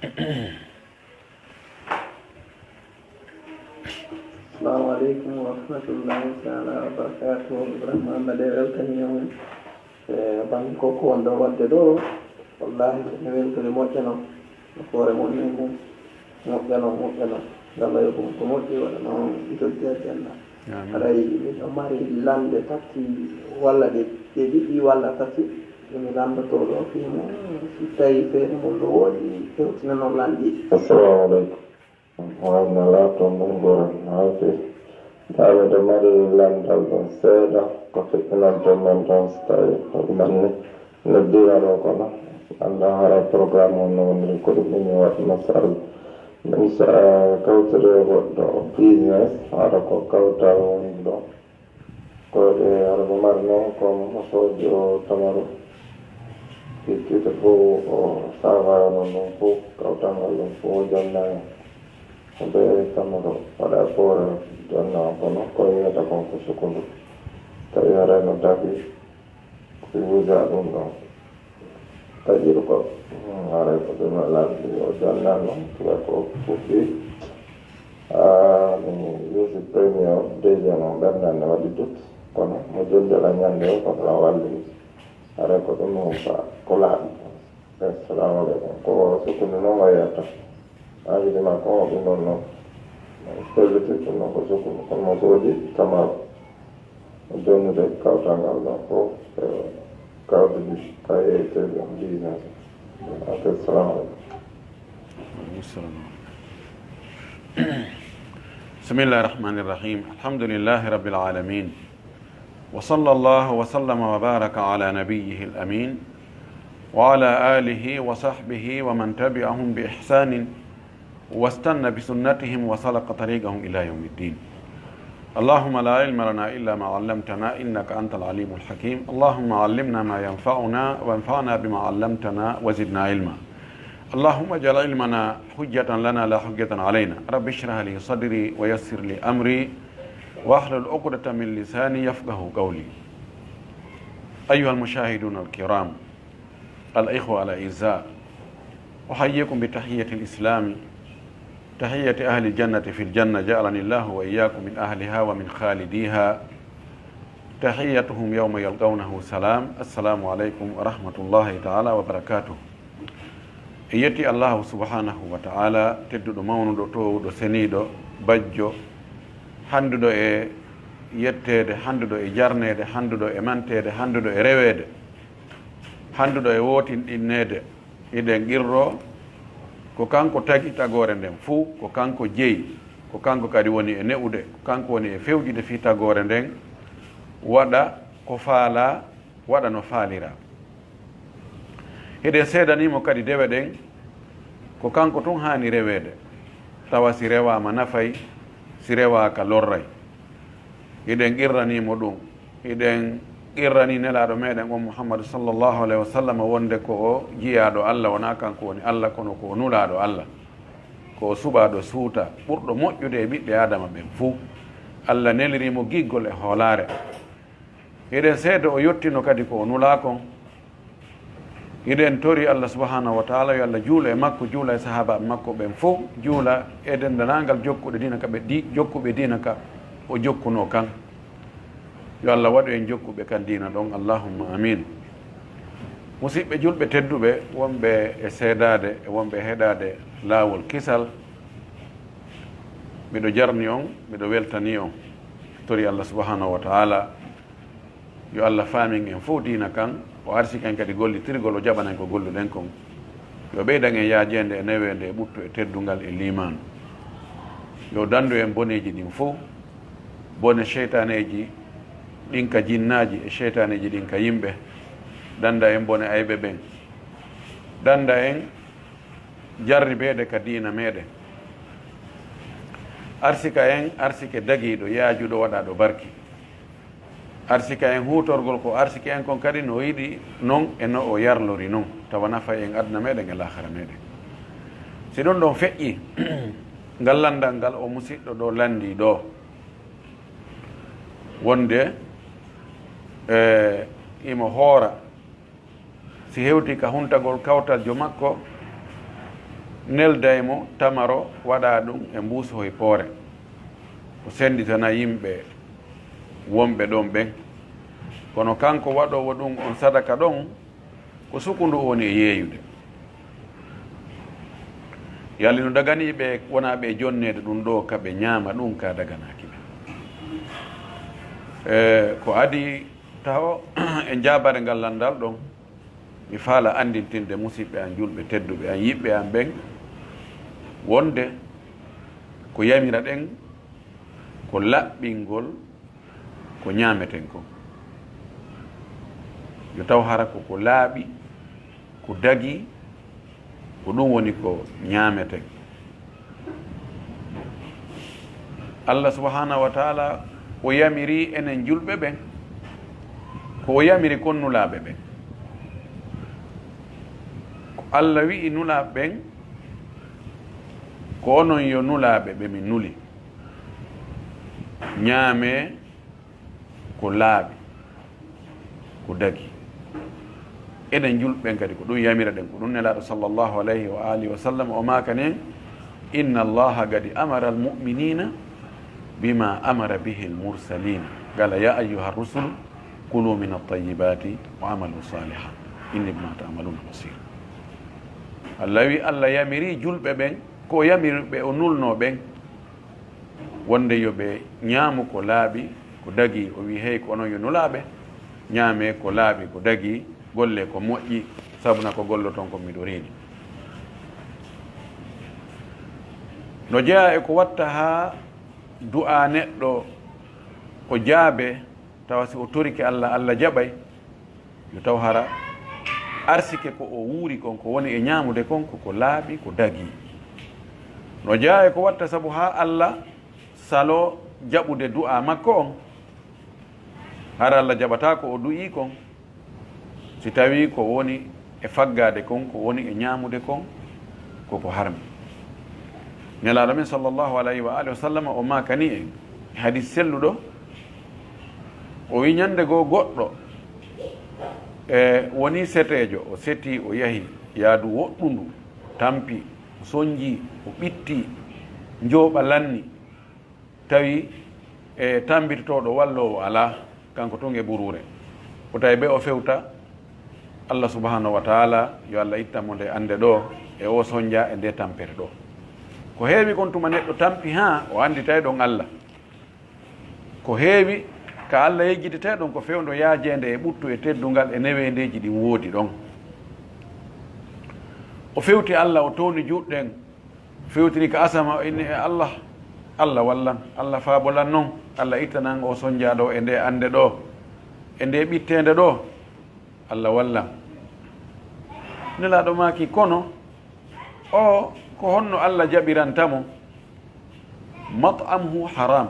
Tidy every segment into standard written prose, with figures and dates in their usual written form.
Assalamu alaikum wa rahmatullahi ta'ala wa barakatuh. Mouhammad weltanima banko ko wonɗo wadde ɗo wallahi ne weltoni moƴƴano hoore mon ni mum moƴƴano ngalla yo ko moƴƴi waɗa noon joggi aljanna aɗa yiɗi miɗo mari lande tati walla ɗe ɗiɗi walla tati mi landoto ɗo fimo si tawi feere mum ɗo woodi hewtina noon lanɗi. Assalamu aleykum wawna laato mum goran hawte tawede mari landal ɗon seeɗa ko feƴƴinante men tan so tawi manni noddirano kono anda hara programme on no woniri ko ɗum ɗumi waɗi masal min so kawtire goɗɗo business hara ko kawtal woni ɗo koɗe hara ko mari noon comme mosoji o tamaru kikkite fof o savayano ɗum fof kawtangal ɗum fof jonnani ɓe tamaru waɗa foore jonna kono ko wiyata kon ko sukundu tawi hareno daɓi ko wuja ɗum ɗon taƴir ko haray ko ɗum lamɗi o jonnan noon tuwa ko fuɗɗi mi yusi premier o deuxiéme o ɓernande waɗi dut kono mo joddela ñande o kotla walli haray ko ɗum o fa ko laaɓi. Assalamu aleykum ko sukundu noon wayata envidima ko o ɗum ɗon noon pelliti ɗum noon ko sukundu kono mo soodi tamaru o jonnude kawtangal ɗon fof kawde kayete business. Assalamu aleykum. Bismillahir Rahmanir Rahim. Alhamdulillahi Rabbil Alamin. Wa sallallahu wa sallama wa baraka ala nabiyyihil amin wa ala alihi wa sahbihi wa man tabi'ahum bi ihsanin واستنى بسنتهم وسلك طريقهم إلى يوم الدين. اللهم لا علم لنا إلا ما علمتنا إنك أنت العليم الحكيم. اللهم علمنا ما ينفعنا وانفعنا بما علمتنا وزدنا علما. اللهم اجعل علمنا حجة لنا لا حجة علينا. رب اشرح لي صدري ويسر لي أمري واحلل عقدة من لساني يفقه قولي. أيها المشاهدون الكرام الإخوة الأعزاء، أحييكم بتحية الإسلام، تحية أهل الجنة في الجنة، جعلني الله وإياكم من أهلها ومن خالديها. تحيتهم يوم يلقونه سلام. السلام عليكم ورحمة الله تعالى وبركاته. يتي الله سبحانه وتعالى تدو مونو تو دو سنيدو بجو handdo e yettede, handdo e jarnede, handdo e mantede, handdo e rewede, handdo e wotinɗinnede. Iɗen qirro ko kanko tagi tagore nden fuu, ko kanko jeyi, ko kanko kadi woni e ne'ude, ko kanko woni e fewjide fi tagore nden, waɗa ko faala, waɗa no faalira. Eɗen seedanimo kadi dewe ɗen ko kanko tun hani rewede, tawa si rewama nafay, si rewaka lorray. Eɗen qirranimo ɗum, eɗen qirrani nelaɗo meɗen on Mouhammad sallllahu alayhi wa sallam wonde ko o jiyaɗo Allah, wona kanko woni Allah kono ko o nulaɗo Allah, ko o suɓaɗo suuta ɓurɗo moƴƴude e ɓiɓɓe adama ɓen fuu. Allah nelirimo giggol e hoolare. Eɗen seeda o yettino kadi ko o nulakon. Eɗen tori Allah subhanahu wa taala yo Allah juula e makko, juula e sahaba makko ɓen fof, juula e dendanagal jokkuɗe dina ka jokkuɓe dina ka o jokkuno kan. Yo Allah waɗu en jokkuɓe kan dina ɗon, allahumma amin. Musidɓe julɓe tedduɓe wonɓe e seedade e wonɓe e heɗade laawol kisal, miɗo jarni on, miɗo weltani on. Tori Allah subhanahu wa taala yo Allah faamin en fof dina kan, o arsik en kadi gollitirgol, o jaɓanen ko golluɗen kon. Yo ɓeydan en yaajede e newede e ɓuttu e teddungal e limanu. Yo dandu en boneji ɗin fof, bone cheytaneji ɗin ka jinnaji e cheytaneji ɗin ka yimɓe. Danda en bone ayɓe ɓen, danda en jarribeede ka diina meɗen. Arsika en arsike dagiɗo yaajuɗo waɗaɗo barki. Arsika en hutorgol ko arsike en kon kadi no yiɗi non e no o yarlori non, tawa nafa en aduna meɗen e lahara meɗen. Si ɗum ɗon feƴƴi ngal landal ngal o musidɗo ɗo landi ɗo wonde imo hoora si hewti ka huntagol kawtal jo makko neldaymo tamaro waɗa ɗum e mbuuso hoye poore o senditana yimɓe wonɓe ɗon ɓen kono kanko waɗowo ɗum on sadaka ɗon ko sukundu woni e yeeyude yalli no daganiɓe wona ɓe jonnede ɗum ɗo kaɓe ñaama ɗum ka daganaki ɓe ko adi taw e jabare ngallandal ɗon mi faala andintinde musidɓe an julɓe tedduɓe an yiɓɓe an ɓen wonde ko yamira ɗen ko laɓɓingol ko ñaameten ko yo taw hara koko laaɓi ko dagi ko ɗum woni ko ñaameten Allah subhanahu wa taala o yamiri enen julɓe ɓen ko o yamiri kon nulaaɓe ɓen ko Allah wi'i nulaaɓe ɓen ko onon yo nulaaɓe ɓe min nuli ñaame ko laaɓi ko dagi enen julɓen kadi ko ɗum yamira ɗen ko ɗum nelaaɗo sallllahu alayhi wa alihi wa sallam o makanen inna allaha gadi amara almuminina bima amara bihi almursalina gala ya ayuha rusul kulu min altayibati wa amalu salihan inni bima tamaluna basir allah wi allah yamiri julɓe ɓen ko yamiri ɓe o nulno ɓen wonde yoɓe ñaamu ko laaɓi ko dagi o wi hey ko onon yo nulaaɓe ñaame ko laaɓi ko dagi golle ko moƴƴi sabuna ko gollo toon ko miɗo reeni no jeeya e ko watta ha du'a neɗɗo o jaabe tawa si o torike allah allah jaɓay yo taw hara arsike ko o wuuri kon ko woni e ñaamude kon koko laaɓi ko dagi no jeeya e ko watta sabu ha allah salo jaɓude du'a makko on hara allah jaɓata ko o du'i kon si tawi ko woni e faggade kon ko woni e ñaamude kon koko harmi nelaaɗo men sallllahu alayhi wa alihi wa sallam o makani en hadis selluɗo o wi ñande goo goɗɗo e woni setejo o seti o yahi yaadu woɗɗundu tampi o soñji o ɓitti njooɓa lanni tawi e tambitotoɗo wallowo ala kanko ton e ɓurure o tawi ɓe o fewta allah subhanahu wa taala yo allah ittamo nde ande ɗo e o soñdia e nde tampere ɗo ko heewi kon tuma neɗɗo tampi ha o anditay ɗon allah ko heewi ka allah yejjitete ɗon ko fewdo yaajede e ɓuttu e teddungal e newendeji ɗi woodi ɗon o fewti allah o towni juɗɗen fewtini ko asama o inni e allah allah wallan allah faabolan noon allah ittanan o soñdia ɗo e nde ande ɗo e nde ɓittede ɗo allah wallan nelaɗo maki kono o ko honno allah jaɓirantamo mat'amuhu haram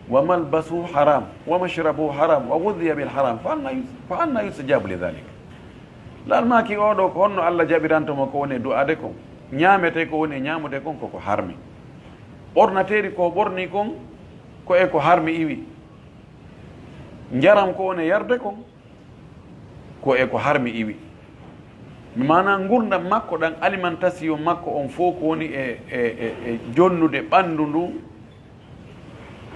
wa malbasuhu haram wa mashrabuhu haram wa gudiya bil haram fa anna yustajabu li dhalik laɗo maki oɗo ko honno allah jaɓirantamo ko woni du'ade kon ñaamete ko woni ñaamude kon koko harmi ɓornateri ko ɓorni kon ko e ko harmi iwi jaram ko woni yarde kon ko e ko harmi iwi mana gurdam makko ɗan alimentation makko on fof ko woni e jonnude ɓanndu ndu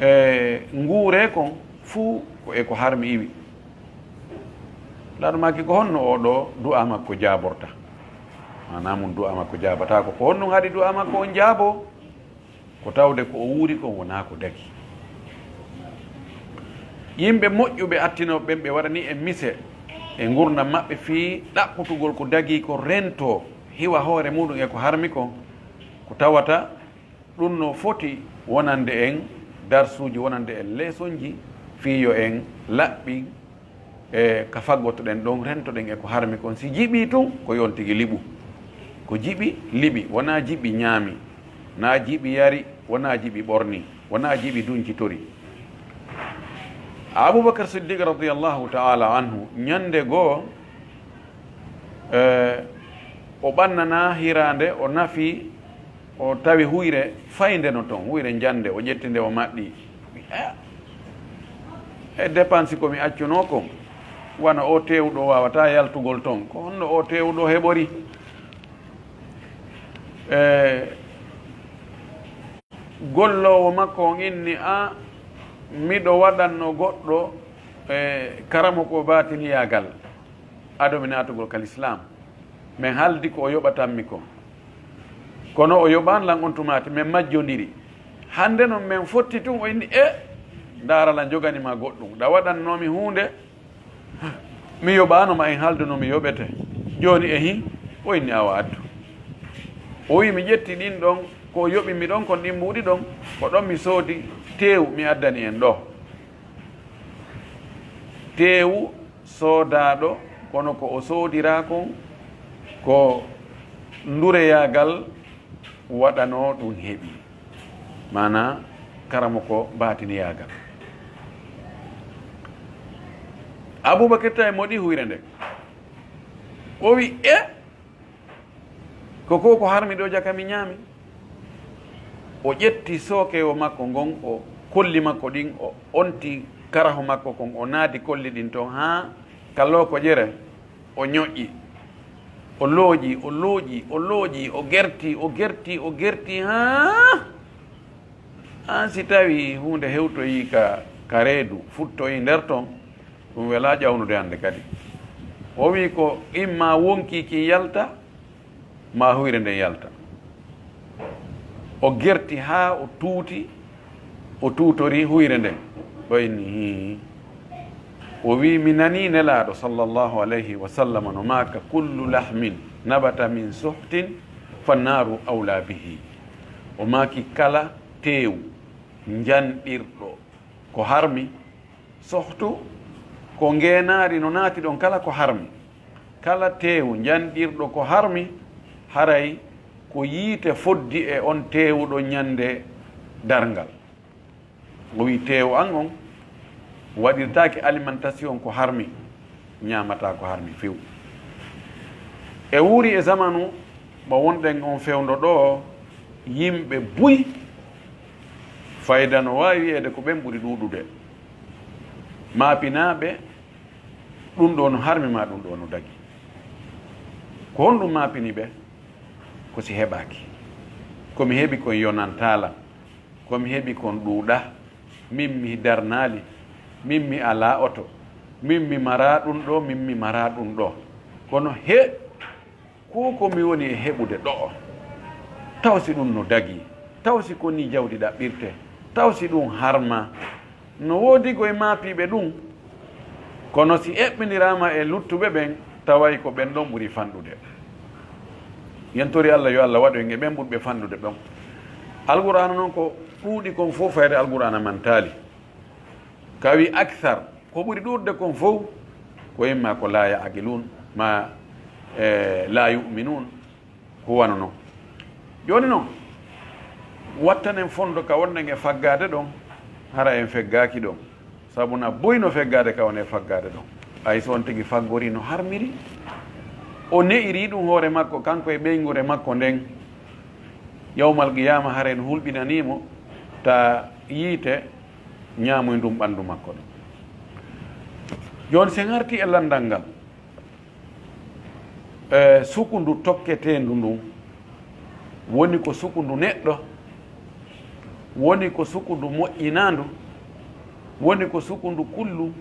e nguure kon fuu ko e ko harmi iwi laɗo maki ko honno oɗo du'a makko jaborta mana mum du'a makko jabatako ko honno haɗi du'a makko on jaabo ko tawde ko o wuuri kon wona ko dagi yimɓe moƴƴuɓe attinoɓe ɓen ɓe waɗani e mise e gurdam maɓɓe fii ɗaɓɓutugol ko dagi ko rento hiwa hoore muɗum e ko harmi kon ko tawata ɗum no foti wonande en darsuji wonande en leesonji fiyo en laɓɓi e ka faggotoɗen ɗon rentoɗen e ko harmi kon si jiɓi tun ko yon tigui liɓu ko jiɓi liɓi wona jiɓi ñaami na jiɓi yari wona jiɓi ɓorni wona jiɓi duncitori aboubacar siddiq radiallahu taala anhu ñande goo o ɓannana hirande o nafi o tawi huyre fayde no toon huyre jande o ƴetti nde o maɗɗi e dépense komi accuno kon wana o tewɗo wawata yaltugol toon ko honno o tewɗo heɓori gollowo makko on inni a miɗo waɗanno goɗɗo karamo ko batiniyagal aɗomi natugol kal islam min haldi ko o yoɓatanmi ko kono o yoɓan lan on tumati min majjodiri hande noon min fotti tun o inni darala joganima goɗɗum ɗa waɗannomi hunde mi yoɓanoma en haldunomi yoɓete joni ehi o inni awa addu o wi mi ƴetti ɗin ɗon ko yoɓimi ɗon kon ɗin mbuɗi ɗon ko ɗon mi soodi teew mi addani en ɗo teewu soodaɗo kono ko o soodira kon ko ndureyagal waɗano ɗum heeɓi mana karamo ko batiniyagal Aboubacar ta e moɗi huyre nde o wi ko harmi ɗo jaka mi ñaami o ƴetti sookewo makko ngon o kolli makko ɗin o onti karaho makko kon o naati kolli ɗin toon ha kallo ko ƴere o ñoƴƴi o looƴi o looƴi o looƴi o gerti o gerti o gerti ha an si tawi hunde hewtoyi ka reedu futtoyi nder toon ɗum wela ƴawnude hande kadi o wi ko imma wonkiki yalta ma huyre nden yalta o gerti ha o tuuti o tuutori huyre nden ɓayni o wi mi nani nelaɗo sallllahu alayhi wa sallam no maka kullu lahmin nabata min suhtin fannaru awla bihi o maki kala teew janɗirɗo ko harmi sohtu ko ngenaari no naati ɗon kala ko harmi kala teew janɗirɗo ko harmi haray ko yiite foddi e on teewuɗo ñande darngal o wi teew an on waɗirtaki alimentation ko harmi ñamata ko harmi few e wuuri e zamanu mo wonɗen on fewndo ɗo yimɓe buy fayda no wawi wiyede ko ɓen ɓuri ɗuɗude maapinaɓe ɗum ɗo no harmi ma ɗum ɗo no dagi ko honɗum maapini ɓe ko si heɓaki komi heeɓi kon yonantala komi heeɓi kon ɗuuɗa min mi darnali min mi ala oto min mi mara ɗum ɗo min mi mara ɗum ɗo kono komi woni e heɓude ɗo taw si ɗum no dagi taw si ko ni jawdi ɗaɓɓirte taw si ɗum harma no woodi koye maapiɓe ɗum kono si eɓɓinirama e luttuɓe ɓen taway ko ɓen ɗon ɓuri fanɗude yentori Allah yo Allah waɗo e ɓen ɓurɓe fanɗude ɗon alqur'ana noon ko ɗuuɗi kon fof fayde alqur'ana man taali kawi akthar ko ɓuri ɗurde kon fof ko imma ko la yaqilun ma la yuminun ko wano noon joni noon wattanen fondo ka wonnen e faggade ɗon hara en feggaki ɗon sabu na boyno feggade ka won e faggade ɗon ay so on tigi faggori no harmiri o ne'iri ɗum hoore makko kanko e ɓeygure makko nden yawmal qiyama hara en hulɓinanimo ta yiite ñaamoy ndum ɓanndu makko ɗum joni sen arti e landal ngal sukundu tokketendu ndun woni ko sukundu neɗɗo woni ko sukundu moƴƴinandu woni ko sukundu kullu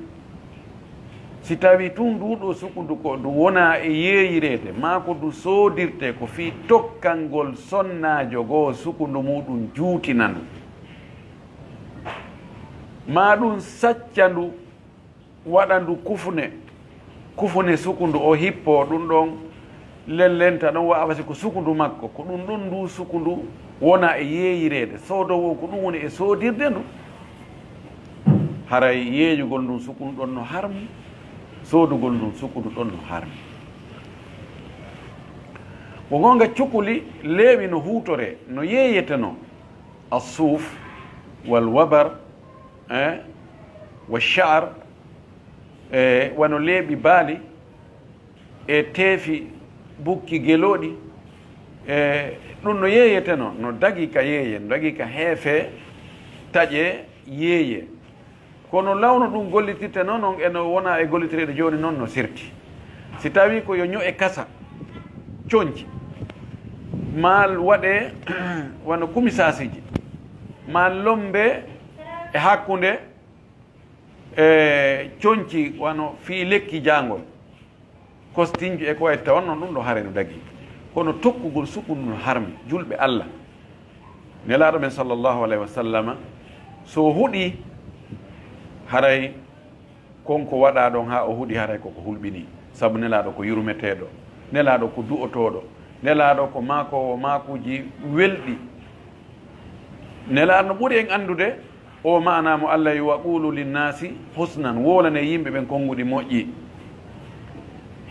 si tawi tun nduɗo sukundu ko ndu wona e yeeyirede ma ko ndu soodirte ko fi tokkalngol sonnajo goo sukundu muɗum juutinandu ma ɗum sacca ndu waɗa ndu kufune sukundu o hippo ɗum ɗon lellenta ɗon wawasi ko sukundu makko ko ɗum ɗon ndu sukundu wona e yeeyirede soodowo ko ɗum woni e soodirde ndu haray yeeyugol ndun sukundu ɗon no harmi soodugol ndun sukundu ɗon no harmi ko gonga cukuli leewi no huutore no yeeyeteno assuuf wal wabar wa char wano leeɓi baali e teefi bukki gelooɗi ɗum no yeeyeteno no dagi ka yeeye no dagi ka heefe taƴe yeeye kono lawno ɗum gollitirte noon on eno wona e gollitireɗe jooni noon no sirti si tawi ko yo ño e kasa coñci mal waɗe wono kumisasiji mal lombe e hakkunde e coñci wano fi lekki jangol kostinji e ko way taw non ɗum ɗo hare no dagi kono tokkugol sukundu no harmi julɓe Allah nelaɗo men sallllahu alayhi wa sallam so huuɗi haray konko waɗa ɗon ha o huuɗi haray koko hulɓini saabu nelaɗo ko yurmeteɗo nelaɗo ko du'otoɗo nelaɗo ko makowo makuji welɗi nelaɗo no ɓuuri en andude o manamo Allah yi wa qulu linnasi husnan wolane yimɓe ɓen konngudi moƴƴi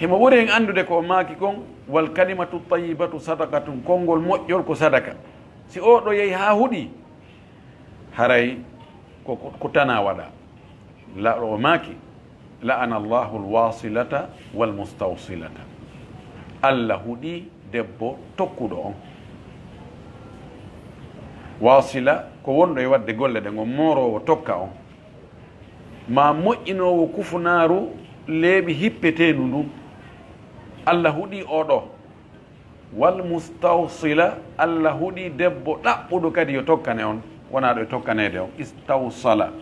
himo ɓuuri en andude ko maaki kon wal kalimatu tayyibatu sadaqatun konngol moƴƴol ko sadaka si oɗo yeehi ha huuɗi haray ko tana waɗa laɗo o maaki la'ana allahu alwasilata walmustawsilata Allah huuɗi debbo tokkuɗo on wasila ko wonɗo e wadde golle ɗe gon morowo tokka on ma moƴƴinowo kufunaru leeɓi hippetenu ndun Allah huuɗi oɗo wal mustawsila Allah huuɗi debbo ɗaɓɓuɗo kadi yo tokkane on wona ɗo e tokkanede on istawsala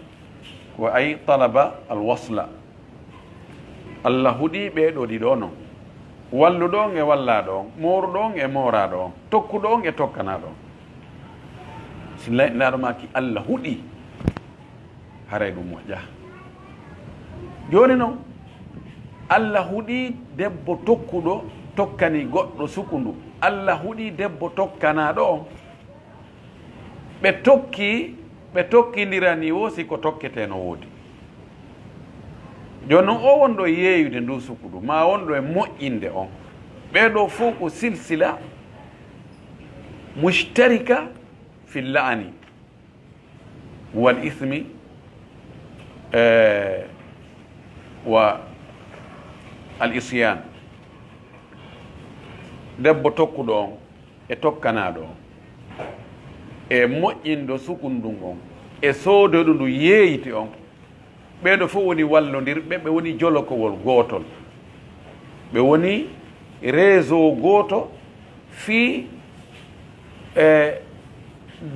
ko ay talaba alwasla Allah huuɗi ɓeɗo ɗiɗo noon walluɗo on e wallaɗo on moruɗo on e moraɗo on tokkuɗo on e tokkanaɗo on si laɗo maki Allah huuɗi haray ɗum moƴƴa joni noon Allah huuɗi debbo tokkuɗo tokkani goɗɗo sukundu Allah huuɗi debbo tokkanaɗo on ɓe tokkidirani wo siko tokkete no woodi joni noon o wonɗo e yeeyude ndu sukundu ma wonɗo e moƴƴinde on ɓeɗo fof ko silsila mushtarika fi lla'ani wal ithmi wa al isyan debbo tokkuɗo on e tokkanaɗo on e moƴƴindo sukundun on e soodoɗo ndu yeeyite on ɓeɗo fof woni wallodirɓe ɓe woni jolokowol gootol ɓe woni réseau gooto fii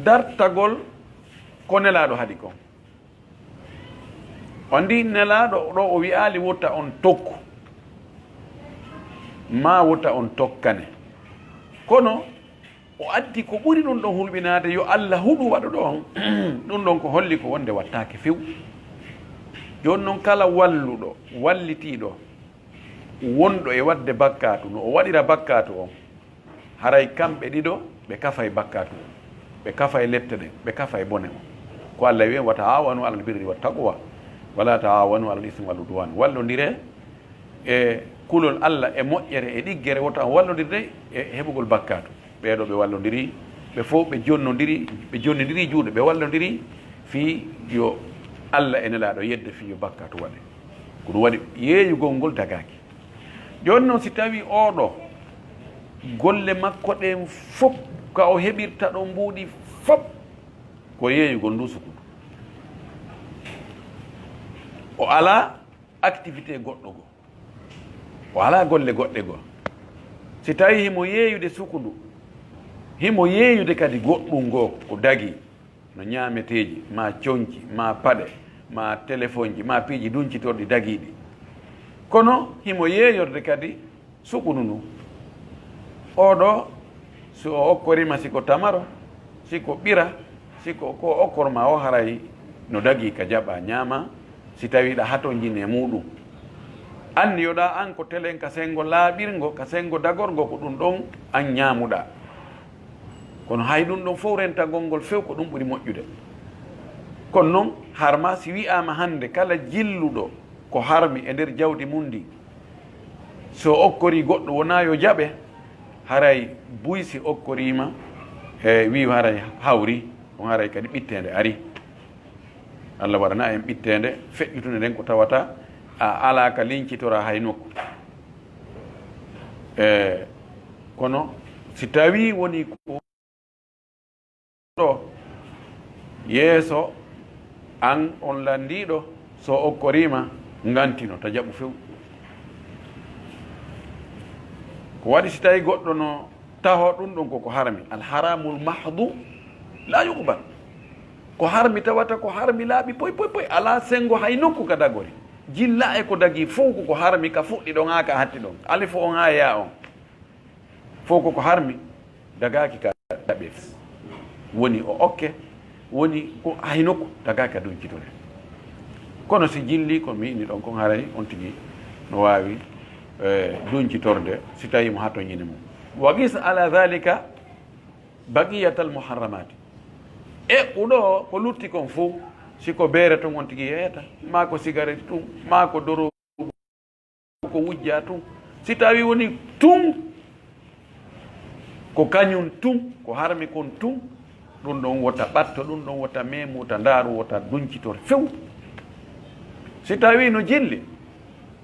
dartagol ko nelaɗo haɗi kon on ndi nelaɗo ɗo o wiyali wotta on tokku ma wotta on tokkane kono o addi ko ɓuri ɗum ɗon hulɓinade yo Allah huɗu waɗo ɗo on ɗum ɗon ko holli ko wonde wattake few joni noon kala walluɗo wallitiɗo wonɗo e wadde bakkatu no o waɗira bakkatu on haray kamɓe ɗiɗo ɓe kafa e bakkatu ɓe kafa e lefte ɗe ɓe kafa e bone on ko Allah wi wa ta'awanu alal birri wat taqwa wala ta'awanu alal ismi wal udwan wallodire e kulol Allah e moƴƴere e ɗiggere wota wallodirde e heɓugol bakkatu ɓeɗo ɓe wallodiri ɓe fof ɓe jonnodiri juuɗe ɓe wallodiri fi yo Allah e nelaɗo yedde fi yo bakkatu waɗe ko ɗum waɗi yeeyugol ngol dagaki joni noon si tawi oɗo golle makko ɗen fof ka o heɓirta ɗo mbuuɗi fof ko yeeyugol ndu sukudu o ala activité goɗɗo go o ala golle goɗɗe goo si tawi himo yeeyude sukudu himo yeeyude kadi goɗɗum ngoo ko dagi no ñaameteeji ma coñci ma paɗe ma téléphone ji ma piiji duncitorɗi dagiiɗi kono himo yeeyorde kadi sukudu ndu oɗo so o okkorima siko tamaro siko ɓira siko ko okkorma o haray no dagi ka jaɓa ñaama si tawiɗa hato jine muɗum anniyoɗa an ko telen ka sengo laaɓirgo ka sengo dagorgo ko ɗum ɗon an ñaamuɗa kono hay ɗum ɗon fof rentagol ngol few ko ɗum ɓuri moƴƴude kono noon harma si wiyama hande kala jilluɗo ko harmi e nder jawdi mum ndi so okkori goɗɗo wona yo jaɓe haray buysi okkorima e wi haray hawri on haray kadi ɓittede ari Allah waɗana en ɓittede feƴƴutude nden ko tawata a ala ka lincitora hay nokku kono si tawi woni ko ɗo yeeso an on landiɗo so okkorima ngantino ta jaɓu few ko waɗi si tawi goɗɗo no taho ɗum ɗon koko harmi alharamul mahdu la yuqbal ko harmi tawata ko harmi laaɓi poy poy poy ala sengo hay nokku ka dagori jilla e ko dagi fof koko harmi ka fuɗɗi ɗon ha ka hatti ɗon alifo on ha ya on fof koko harmi dagaki ka daɓe woni o okke woni ko hay nokku dagaki ka duncitore kono si jilli ko mi ini ɗon kon haray on tigi no wawi duncitorde si tawi mo hatto ñine mum wa qis ala dhalika baqiyatal muharramati ɓuɗo ko lutti kon fof siko beere ton on tigi yeyata ma ko cigarette tum ma ko doro ko wujja tum si tawi woni tum ko kañum tum ko harmi kon tum ɗum ɗon wota ɓatto ɗum ɗon wota memu wota ndaaru wota duncitor few si tawi no jilli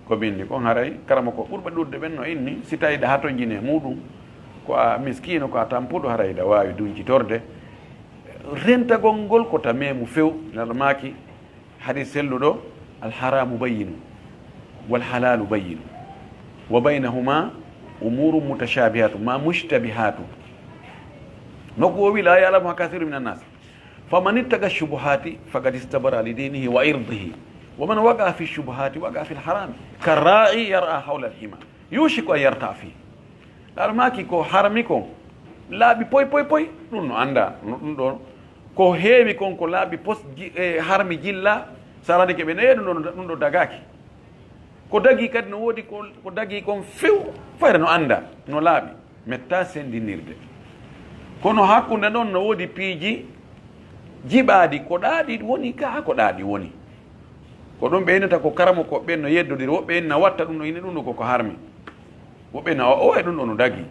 ko binni kon haray karama ko ɓurɓe ɗurde ɓen no inni si tawi ɗa hato jine muɗum ko a miskino ko a tampuɗo haray ɗa wawi duncitorde rentagol ngol ko ta memu few nalmaki hadis selluɗo alharamu bayinu walhalalu bayinu wa baynahuma umuru mutashabihatu ma mushtabihatu nokku o wi la yalamuha kathiru min annas faman ittaga shubuhati faqad istabara li dinihi wa irdihi wa man waqa fi shubuhati waqa fi alharam karra'i yar'a hawla alhima yushiku an yarta fi nalmaki ko harmi kon laaɓi poy poy poy ɗum no anda ɗum ɗon ko heewi kon ko laaɓi pos harmi jilla sarade ke ɓe nayi ɗum ɗo dagaki ko dagi kadi no woodi ko dagi kon few fayre no anda no laaɓi metta sendinirde kono hakkunde ɗon no woodi piiji jiɓaadi ko ɗaaɗi woni ka ko ɗaaɗi woni ko ɗum ɓe innata ko karamo ko ɓen no yeddodiri woɓɓe en na watta ɗum no ine ɗum ɗo koko harmi woɓɓe na o e ɗum ɗo no dagi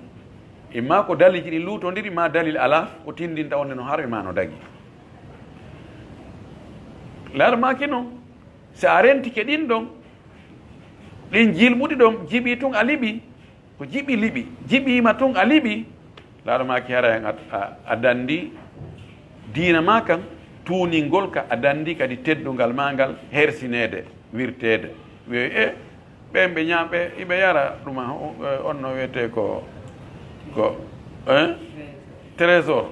imma ko daliji ɗi luutodiri ma dalil ala ko tindinta onde no harmi ma no dagi larmaki noon so a rentike ɗin ɗon ɗin jilɓuɗi ɗon jiɓi tun a liɓi ko jiɓi liɓi jiɓima tun a liɓi larmaki hara en a dandi diina ma kan tuuningol ka a dandi kadi teddungal ma ngal hersinede wirtede wiyoy ɓen ɓe ñamɓe iɓe yara ɗuma on no wiyete ko trésor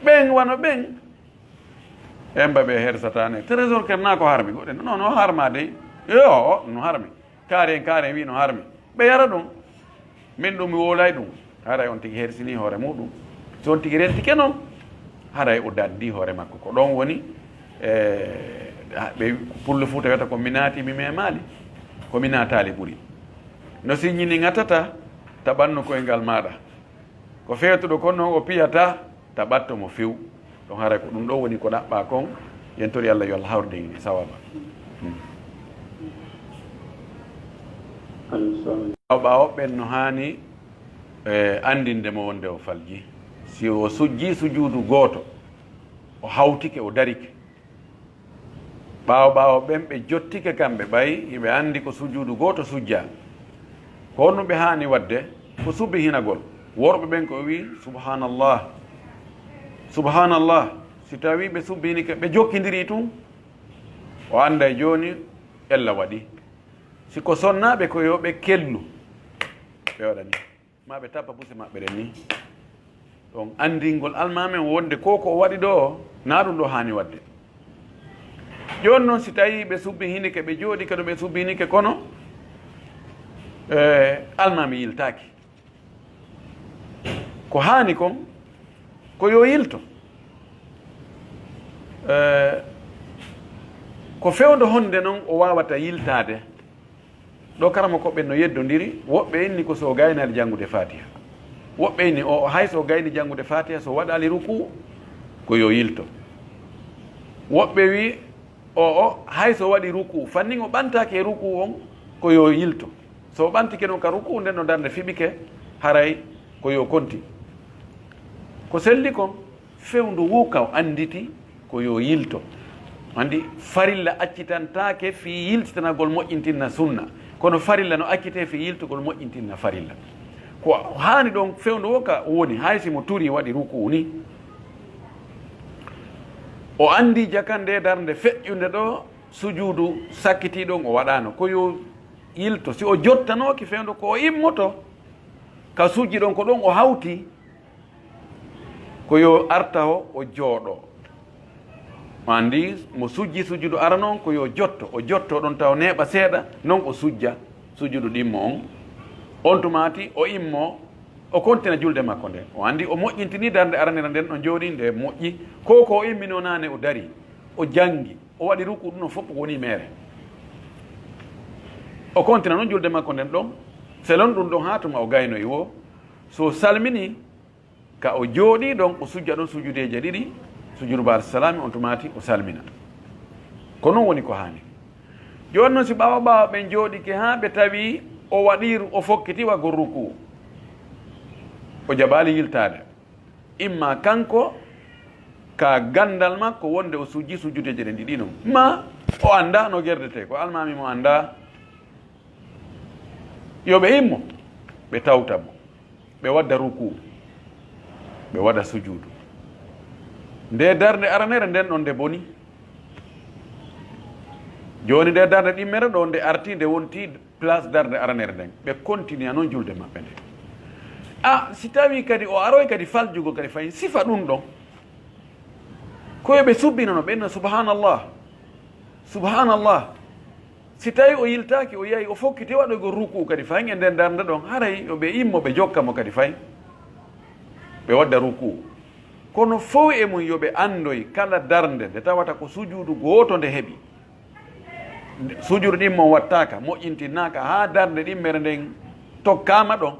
ɓen wano ɓen emba ɓe hersatane trésor kerna ko harmi goɗe non no harma dey yo no harmi kaari wi no harmi ɓe yara ɗum min ɗum mi wolay ɗum haray on tigi hersini hoore muɗum so on tigi rentike noon haray o dandi hoore makko ko ɗon woni ɓe pulle fuu tawiyata ko mi naati mi memali ko mi natali ɓuuri no siñini ŋatata taɓanno koyngal maɗa ko fewtuɗo kon noon o piyata taɓatto mo few ɗon haray ko ɗum ɗo woni ko ɗaɓɓa kon yentori allah yo allah hawrde ini sawaba ɓawoɓen no hani andinde mo wonde o falji si o sujji sujuudu gooto o hawtike o darike ɓawo ɓen ɓe jottike kamɓe ɓay hiɓe andi ko sujuudu gooto sujja ko honno ɓe hani wadde ko subbi hinagol worɓe ɓen ko wi subhanallah subhanallah si tawi ɓe subbinike ɓe jokkidiri tun o anda e joni ella waɗi siko sonnaɓe ko yo ɓe kellu ɓe waɗani ma ɓe tappa buse maɓɓe ɗen ni ɗon andingol almamen wonde ko o waɗi ɗo na ɗum ɗo hani wadde joni noon si tawi ɓe subbi hinike ɓe jooɗi kadi ɓe subbi hinike kono almami yiltaki ko hani kon ko yo yilto ko fewdo honde noon o wawata yiltade ɗo karama koɓe no yeddodiri woɓɓe inni ko so gaynali janngude fatiha woɓɓe inni o hay so gayni janngude fatiha so waɗali ruku ko yo yilto woɓɓe wi o hay so waɗi ruku fannin o ɓantaki e ruku on ko yo yilto so ɓantike noon ka ruku nden no darde fiɓike haray ko yo konti ko selli kon fewndu wuka anditi ko yo yilto andi farilla accitantake fi yiltitanagol moƴƴintinna sunna kono farilla no accite fi yiltugol moƴƴintinna farilla ko hani ɗon fewndu woka woni hay simo turi waɗi ruku ni o andi jakande darde feƴƴude ɗo sujuudu sakkitiɗon o waɗano ko yo yilto si o jottanoki fewndu ko o immoto ka sujji ɗon ko ɗon o hawti ko yo arta o jooɗo andi mo sujji sujjudu ara noon ko yo jotto o jotto ɗon taw neeɓa seeɗa noon o sujja sujjudu ɗimmo on tumati o immo o kontina julde makko nden o andi o moƴƴintini darde aranere nden ɗo jooɗi nde moƴƴi ko o immino nane o dari o jangi o waɗi ruku ɗum no fof woni mere o kontina noon julde makko nden ɗon selon ɗum ɗon ha tuma o gaynoyi wo so salmini ka o jooɗi ɗon o sujja ɗon sujudeje ɗiɗi sujudu ba'da salami on tumati o salmina ko noon woni ko hani joni noon si ɓawa ɓe jooɗike ha ɓe tawi o waɗiru o fokkiti wago ruku o jaɓali yiltade imma kanko ka gandal makko wonde o sujji sujjudeje ɗe ɗiɗi noon ma o anda no gerdete ko almami mo anda yoɓe immo ɓe tawtamo ɓe wadda ruku ɓe waɗa sujudu nde darde aranere nden ɗon nde boni joni nde darde ɗimmere ɗo nde arti nde wonti place darde aranere nden ɓe continue a noon julde maɓɓe nde si tawi kadi o aroy kadi faljugo kadi fayi sifa ɗum ɗon koyeɓe subbinano ɓenna subhanallah subhanallah si tawi o yiltaki o yahi o fokkiti waɗoygo ruku kadi fayi e nden darde ɗon haray yoɓe immo ɓe jokkamo kadi fayi ɓe wadda ruku kono fof e mum yoɓe andoy kala darde nde tawata ko sujudu goto nde heeɓi sujudu ɗimmon wattaka moƴƴintinnaka ha darde ɗimmere nden tokkama ɗon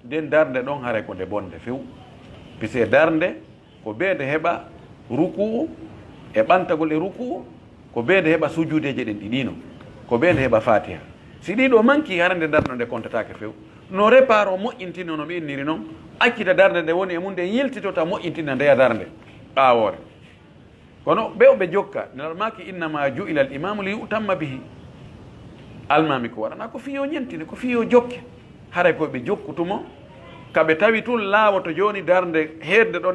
nden darde ɗon haray ko nde bonde few pise darde ko be nde heɓa ruku e ɓantagol e ruku ko be nde heɓa sujudeje ɗen ɗiɗino ko be nde heɓa fatiha si ɗiɗo manki hara nde darde nde kontatake few no répare o moƴƴintino no ɓe inniri noon accita darde nde woni e mum nde yiltitota moƴƴintina ndeya darde ɓawore kono ɓe o ɓe jokka nelal maki innama ju'ila al imamu li utamma bihi almami ko waɗana ko fiyo ñentine ko fiyo jokke haray koye ɓe jokkutumo kaɓe tawi tun laawoto joni darde heerde ɗon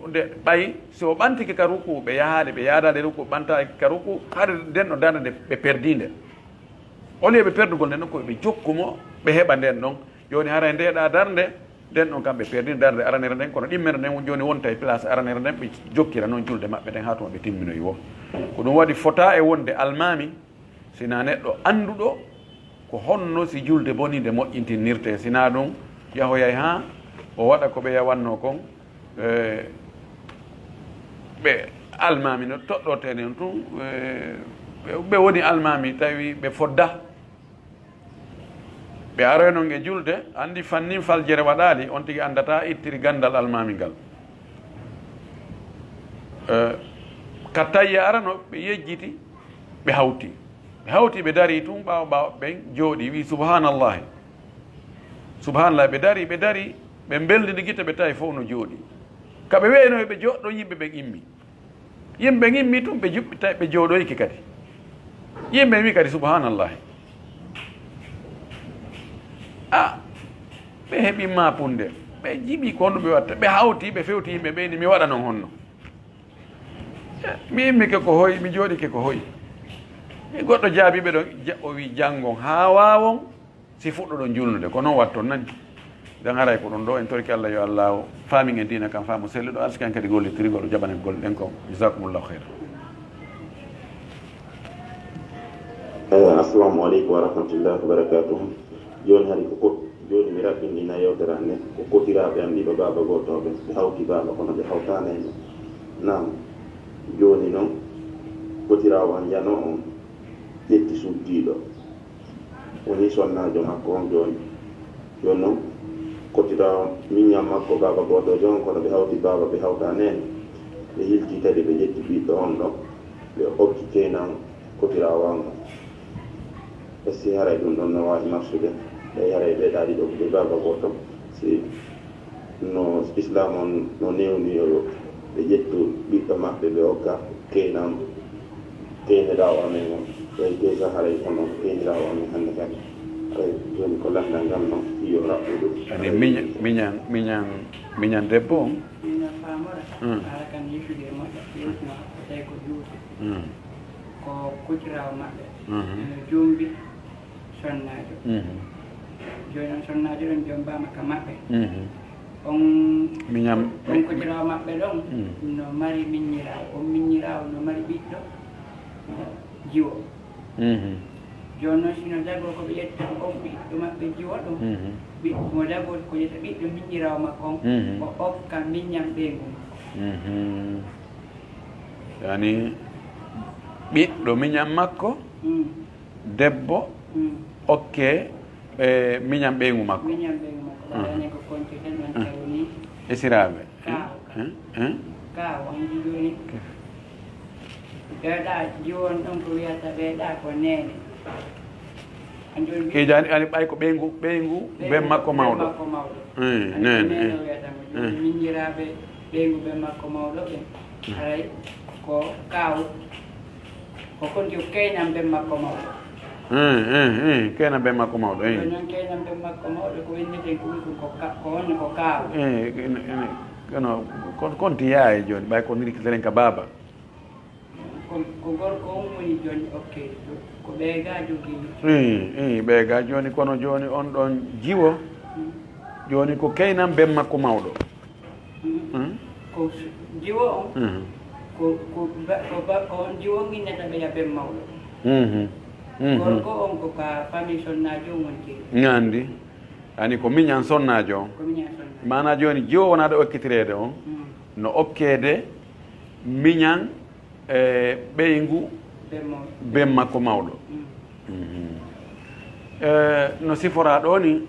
nde ɓayi so o ɓantiki ka ruku ɓe yahaade ɓe yaadade ruku ɓantaki ka ruku haade nden ɗo darde nde ɓe perdi nde au lieu ɓe perdugol nden ɗon koye ɓe jokkumo ɓe heɓa nden ɗon joni haray ndeɗa darde nden ɗon kam ɓe perdi darde aranere nden kono ɗimmere nden joni wonta e place aranere nden ɓe jokkira noon julde maɓɓe nden ha tuma ɓe timminoyi wo ko ɗum waɗi fota e wonde almami sina neɗɗo anduɗo ko honno si julde bonide moƴƴintinnirte sina ɗum yahoyay ha o waɗa ko ɓe yawanno kon ɓe almami no toɗɗote nen tun ɓe woni almami tawi ɓe fodda ɓe aroy noon e julde andi fannin faljere waɗali on tigui andata ittiri gandal almami ngal kattayya arano ɓe yejjiti ɓe hawti ɓe dari tun ɓawa ɓen jooɗi wi subhanallahi subhanallah ɓe dari ɓe beldini guite ɓe tawi fof no jooɗi kaɓe weyno ɓe joɗɗo yimɓe ɓen immi yimɓe immi tun ɓe juɓɓi tawi ɓe jooɗoyki kadi yimɓe wi kadi subhanallahi ɓe heeɓi mapunde ɓe jiɓi ko honno ɓe watta ɓe hawti ɓe fewti yimɓe ɓeyni mi waɗa noon honno mi immike ko hoyi mi jooɗike ko hoyi goɗɗo jaabiɓe ɗon o wi janggon ha wawon si fuɗɗo ɗon julnude ko noon watton nani den haray ko ɗum ɗo en torki Allah yo Allah famin en dina kam faamu selluɗo alsikan kadi gollitirigol o jaɓanen golle ɗen ko jasakumullahu khayra. Assalamu aleykum wa rahmatullahi wa barakatuh. Joni hari ko joni mi raɓɓinɗina yewtere anne ko kotiraɓe am ɗiɗo baba gotoɓe ɓe hawti baba kono ɓe hawtaneno nam joni noon kotirawo an jano on ƴetti suddiɗo woni sonnajo makko on joni noon kotirawo miñam makko baba goto jon kono ɓe hawti baba ɓe hawtaneno ɓe yilti kadi ɓe ƴetti ɓiɗɗo on ɗo ɓe hokki kenan kotirawo an o si haray ɗum ɗon no wawi marsude ɓe haray ɓe ɗaɗi ɗo ɓe baba goto si no islam on no newni ɓe ƴettu ɓiɗɗo maɓɓe ɓe hokka kenan keynirawo amen on ɓey déjà haray kono keynirawo amen hannde kadi haray joni ko landal ngal noon iyo raɓɓuɗo ani miñan debbo on miñan famara ala kan yisude maɓɓe yewtino tawi ko juuti ko kuccirawo maɓɓe ene jombi sonnajo joni on sonnajo ɗon jom mbama ka maɓɓe on miñam on kodirawo maɓɓe ɗon no mari miññirawo on miññirawo no mari ɓiɗɗo jiwo joni noon sino dago koɓe ƴetta on ɓiɗɗo maɓɓe jiwo ɗum mo dago ko ƴetta ɓiɗɗo miññirawo makko on o okka miññam ɓeygu yani ɓiɗɗo miñam makko debbo okke miñam ɓeygu makko miñam ɓeygu makko waɗane ko konti tan on tawni esiraɓe ka wonji joni ɓeeɗa jiwon ɗon ko wiyata ɓeeɗa ko nene kijani ani ɓay ko ɓeygu ɓe makko mawɗo nene wiyatamo miñƴiraɓe ɓeygu ɓe makko mawɗo ɓe aray ko kaw ko konti keynam ɓe makko mawɗo keynam ɓe makko mawɗo noon keynam ɓe makko mawɗo ko wenneten ko wiɗum ko wonno ko kaaw kono konti yaaye joni ɓay ko nirikiteren ka baaba ko gorko on woni joni ok ko ɓeega jogii ɓeega joni kono joni on ɗon jiwo joni ko keynam ɓe makko mawɗo ko jiwo on ko on jiwo ginnata ɓeya ɓen mawɗo gorko on ko ka famille sonnajo on wonti ñandi ani ko miñan sonnajo on mana joni jiwo wonaɗo okkitirede on no okkede miñan ɓeygu ɓen makko mawɗo no sifora ɗo ni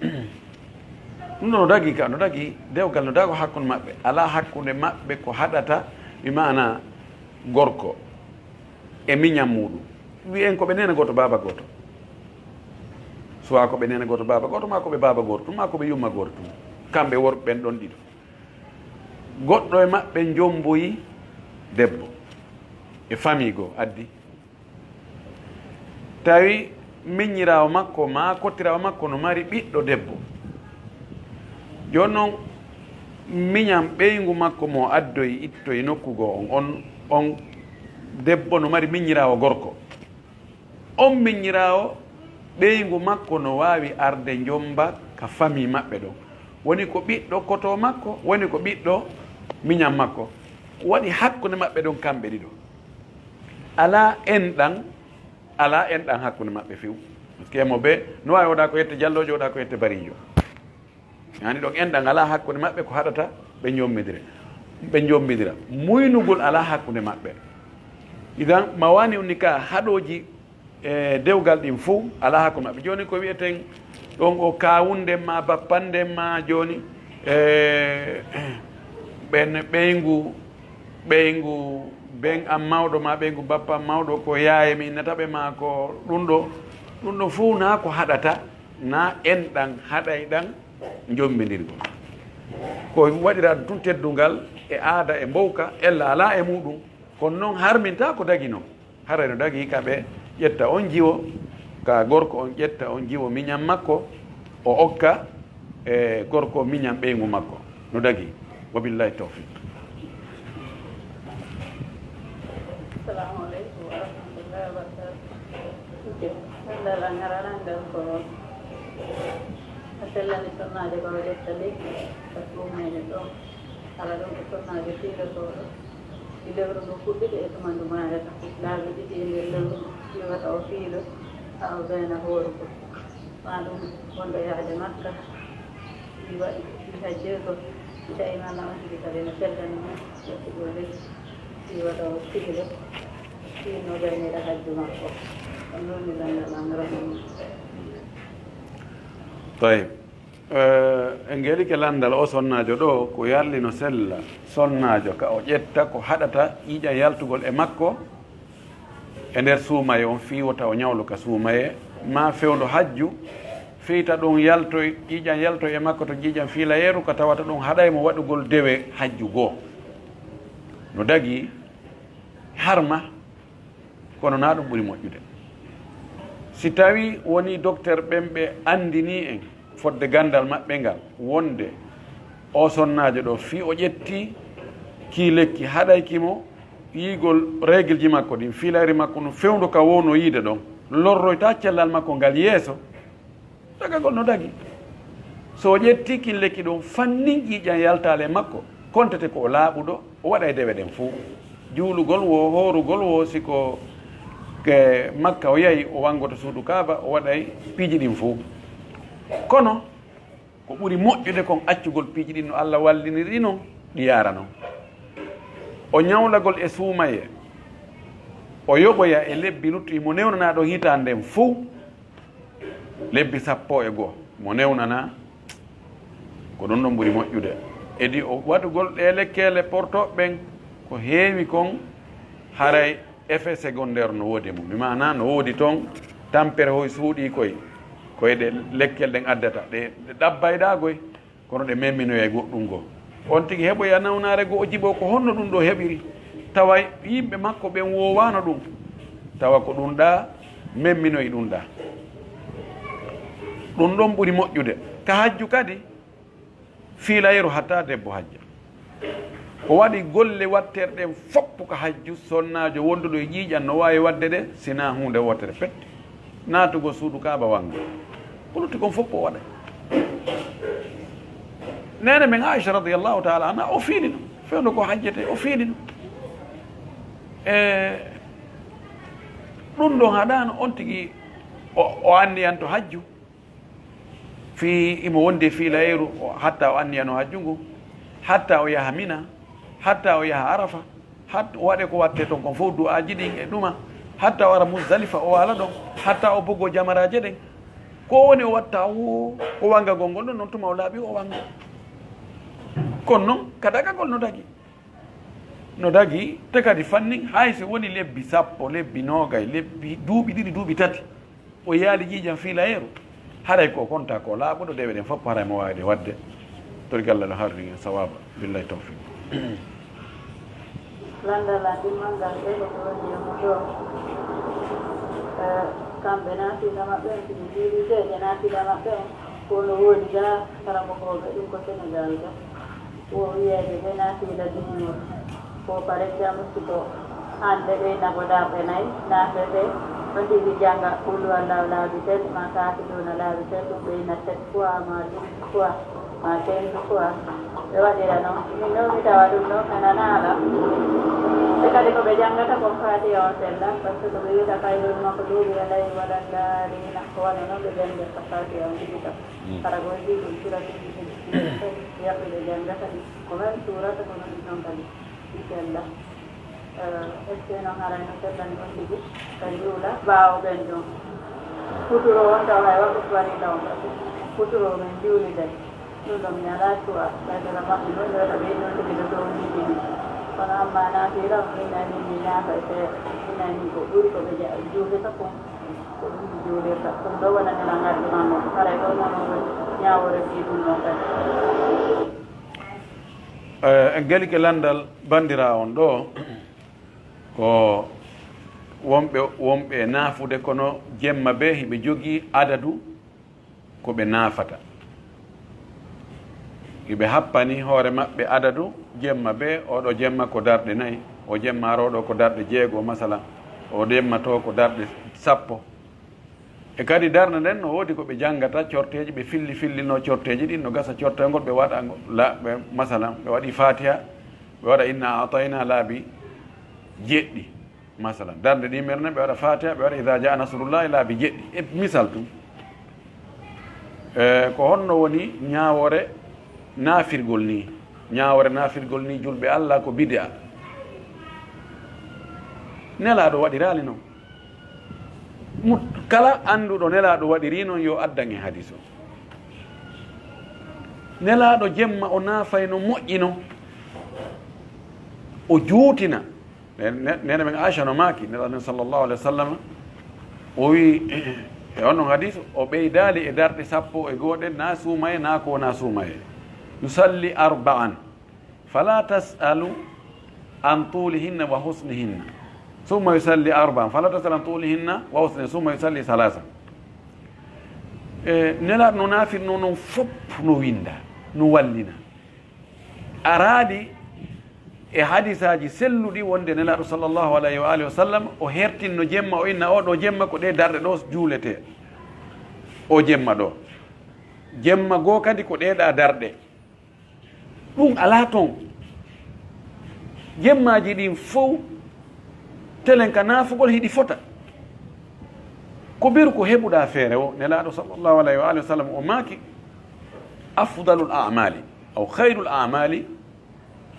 ɗum ɗo no dagui ka no dagui dewgal no dago hakkude maɓɓe ala hakkude maɓɓe ko haɗata mi mana gorko e miñam muɗum wiyen koɓe nene goto baba goto soit koɓe nene goto baba goto ma koɓe baba goto tum ma koɓe yumma goto tum kamɓe worɓe ɓen ɗon ɗiɗo goɗɗo e maɓɓe jomboyi debbo e famille goo addi tawi miññirawo makko ma kottirawo makko no mari ɓiɗɗo debbo joni noon miñam ɓeygu makko mo addoyi ittoye nokkugo on debbo no mari miññirawo gorko on miññirawo ɓeygu makko no wawi arde jomba ka famille maɓɓe ɗon woni ko ɓiɗɗo koto makko woni ko ɓiɗɗo miñam makko waɗi hakkude maɓɓe ɗon kamɓe ɗiɗo ala enɗan hakkude maɓɓe few par ce que mo ɓe no wawi oɗa ko yette jallojo oɗa ko yette barijo yani ɗon enɗan ala hakkude maɓɓe ko haɗata ɓe jommidira muynugol ala hakkude maɓɓe idan ma wani onni ka haɗoji e dewgal ɗin fo ala hakkude maɓɓe joni ko wiyeten ɗon o kawunde ma bappande ma joni ɓen ɓeygu ɓen am mawɗo ma ɓeygu bappa mawɗo ko yaaye mi innataɓe ma ko ɗum ɗo fo na ko haɗata na enɗan haɗay ɗan jombidirgol ko waɗira tun teddungal e aada e mbowka ella ala e muɗum kono noon harminta ko dagi noon haray no dagi kaɓe ƴetta on jiwo ka gorko on ƴetta on jiwo miñam makko o okka e gorko miñam ɓeygu makko no dagi wabillahi tawfiq. Assalamu alaikum wa rahmatullahi wa barakatuh. Andala ngaranandal ko asellani sonnaje ko ƴetta lekki par ce que umene ɗo ala ɗon ko sonnaje fiirotoɗo i lewru ndu fuɗɗiɗe e tumandu marata laabi ɗiɗi e nder lewru fiwata o fiilo ha o gayna hoore ko ma ɗum wonɗo yaade makka i waɗi hajjeego taimana on tigi kadi no seldani mum ƴettuɗo lekki fiwata o fiilo fiino gaynira hajju makko on noon mi landalam rahim tayib en geɗike landal o sonnajo ɗo ko yarli no sella sonnajo ka o ƴetta ko haɗata ƴiiƴan yaltugol e makko e nder suumaye on fiwata o ñawlu ka suumaye ma fewndo hajju fiita ɗum yaltoy ƴiiƴan yaltoy e makko to ƴiiƴan fiila yeeru ko tawata ɗum haɗaymo waɗugol dewe hajju goo no dagi harma kono na ɗum ɓuri moƴƴude si tawi woni docteur ɓen ɓe andini en fodde gandal maɓɓe ngal wonde o sonnajo ɗo fi o ƴetti ki lekki haɗaykimo yiigol régle ji makko ɗin filayri makko no fewndu ka wowno yiide ɗon lorroyta cellal makko ngal yeeso dagagol no dagi so ƴetti killeki ɗum fannin ƴiƴan yaltale makko kontete ko laaɓuɗo o waɗa e dewe ɗen fuu juulugol wo horugol wo siko ke makka o yahi o wangoto suudu kaaba o waɗay piiji ɗin fuu kono ko ɓuri moƴƴude kon accugol piiji ɗin no Allah walliniri noon ɗi yaara noon o ñawlagol e suumaye o yoɓoya e lebbi luttuɗi mo newnana ɗo hitande nden fuu lebbi 10 mo newnana ko ɗon ɗon ɓuri moƴƴude edi o waɗugol ɗe lekkele portoɓeɓen ko heewi kon haray effet secondaire no woodi mum mi mana no woodi toon tampere hoye suuɗi koye ɗe lekkel ɗen addata ɗe ɗabbayɗagoy kono ɗe meminoya e goɗɗum goo on tigi heɓoya nawnare goo o jiɓo ko honno ɗum ɗo heɓiri tawa yimɓe makko ɓen wowano ɗum tawa ko ɗum ɗa memminoyi ɗum ɗa ɗum ɗon ɓuri moƴƴude ka hajju kadi fiilayeru hatta debbo hajja o waɗi golle watterɗen foppu ka hajju sonnajo wonduɗo e ƴiiƴan no wawi wadde ɗe sina hunde wotere pette naatugo suudu kaaba wanga ko lutti kon fof o waɗa nene men Aisha radiallahu taala anha o fiili ɗum fewno ko hajjete o fiili ɗum ɗum ɗon haɗano on tigui o anniyan to hajju fi imo wondi fiilayeru hatta o anniyano hajju ngu hatta o yaha Mina hatta o yaha Arafa hatta o waɗe ko watte toon kon fof du'aji ɗin e ɗuma hatta o ara Muzdalifa o wala ɗon hatta o boggo jamaraje ɗen ko woni o watta o wangagol ngol ɗon noon tuma o laaɓi o wanga kono noon kadagagol no dagi te kadi fannin hay so woni lebbi 10 lebbi 20 lebbi duuɓi 2 duuɓi 3 o yaali ƴiiƴam fiilayeru haray ko konta ko laaɓuɗo dewe ɗen fof haray mo wawi wadde torgal no harri sawaba billahi tawfiq landala dimmangal ɓe ko woni e mo ɗo kamɓe naatiɗa maɓɓe en somi jiiɗiteje naatiɗa maɓɓe en kono woodi ga karamokoɓe ɗum ko Sénégal ga wo wiyeede ɓe naatiɗa dinnor ko par exemple siko hande ɓeynagoɗaɓe 4 naatete o tigi janga ɓulwa laabi 7 ma kaati ɗona laabi 7 ɗum ɓeyna 7 fois ma 12 fois ma 15 fois ɓe waɗira noon min ɗo mi tawa ɗum ɗo kananaala te kadi ko ɓe jangata ko faati on sella par ce que ɓe wiyata kayrol makko duuɓi alay waɗandarina ko walla noon ɓe jangata faati on tigita kara ko wi ɗum suratiji yaɓɓe ɓe jangata ɗi ko même surata kono ɗi noon kadi inchallah est ce que noon harayno sellani on tigi kadi juula ɓaawo ɓen ɗon futuro on taw hay waɓe suwarila on futuro men juuliden ɗum ɗon mi ala cuwa ɓaydara maɓɓe noon ɗoata ɓe noon tigi ɗo ɗon jiɗini kono amma naafira minani mi naafa e seeɗa minani ko ɓuri ko ɓe juulita kon ko ɗum mi juulirta ɗum ɗo wonanela ngarɗuman noon haray ɗo noon ñawore fi ɗum noon kadi en gali ke landal bandira on ɗo ko wonɓe naafude kono jemma ɓe hiɓe jogii adadu ko ɓe naafata hiɓe happani hoore maɓɓe adadu jemma ɓe oɗo jemma ko darɗe 4 o jemma aroɗo ko darɗe 6 masala o jemma to ko darɗe 10 e kadi darde nden no woodi ko ɓe janngata corteji ɓe fillino corteji ɗin no gasa cortengol ɓe waɗa ɓe masalan ɓe waɗi fatiha ɓe waɗa inna atayna laabi 7 masalan darde ɗimirne ɓe waɗa fatiha ɓe waɗa ida jaa nasrullahi laabi 7 e misal tum ko honno woni ñaawore naafirgol ni julɓe Allah ko bid'a nelaɗo waɗirali noon kala annduɗo nelaɗo waɗiri noon yo addan e hadis o nelaɗo jemma o naafay no moƴƴino o juutina nene men Aisha no maaki nelaɗo sallllahu alih wa sallam o wi e on noon hadis o ɓeydali e darɗe 11 na suumaye na ko wona suumaye yusalli 4 fala tasalu an tulihinna wa husnihinna ثم يصلي 4 فلا تسأل عن طولهن وحسنهن ثم يصلي 3 نلا ننافر نون فوب نو ويندا نو والينا أرادي e hadisaji selluɗi wonde nelaɗo sallllahu alayhi wa alihi wa sallam o hertinno jemma o inna oɗo jemma ko ɗe darɗe ɗo juulete o jemma ɗo jemma goo kadi ko ɗeeɗa darɗe ɗum ala toon jemmaji ɗin fof telen ka naafugol hiɗi fota ko biru ko heɓuɗa feere o nelaɗo sallllahu alayhi wa alihi wa sallam o maaki afdalul amali aw hayrul amali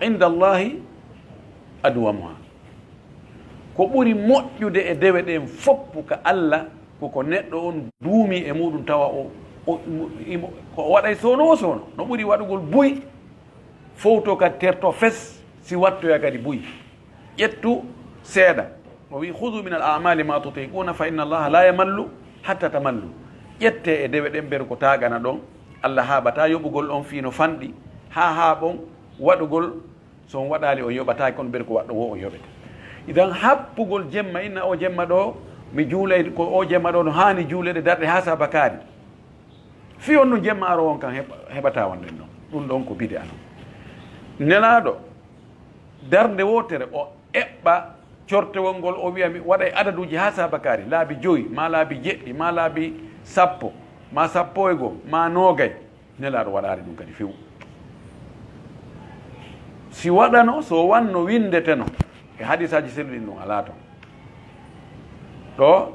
inda allahi adwamuha ko ɓuri moƴƴude e dewe ɗen foppu ka Allah koko neɗɗo on duumi e muɗum tawa ko waɗay sono o sono no ɓuri waɗugol buy fowto kadi terto fes si wattoya kadi buy ƴettu seeɗa o wi hudu min al amali ma tutiquna fa inna allaha la yamallu hatta tamallu ƴette e dewe ɗen ɓeru ko tagana ɗon Allah haaɓata yoɓugol on fiino fanɗi ha haaɓon waɗugol so on waɗali o yoɓataki kono ɓeru ko waɗɗo wo o yoɓete idan happugol jemma inna o jemma ɗo mi juulay ko o jemma ɗo no hani juulede darɗe ha sabakari fi on no jemma aro on kan heɓata wonde ɗon ɗum ɗon ko bide an nelaɗo darde wotere o eɓɓa cortewol ngol o wiya mi waɗay adaduji ha sabakari laabi 5 ma laabi 7 ma laabi 10 ma 11 ma 9 nelaɗo waɗari ɗum kadi few si waɗano so wanno windeteno e hadisaji selluɗin ɗum ala ton ɗo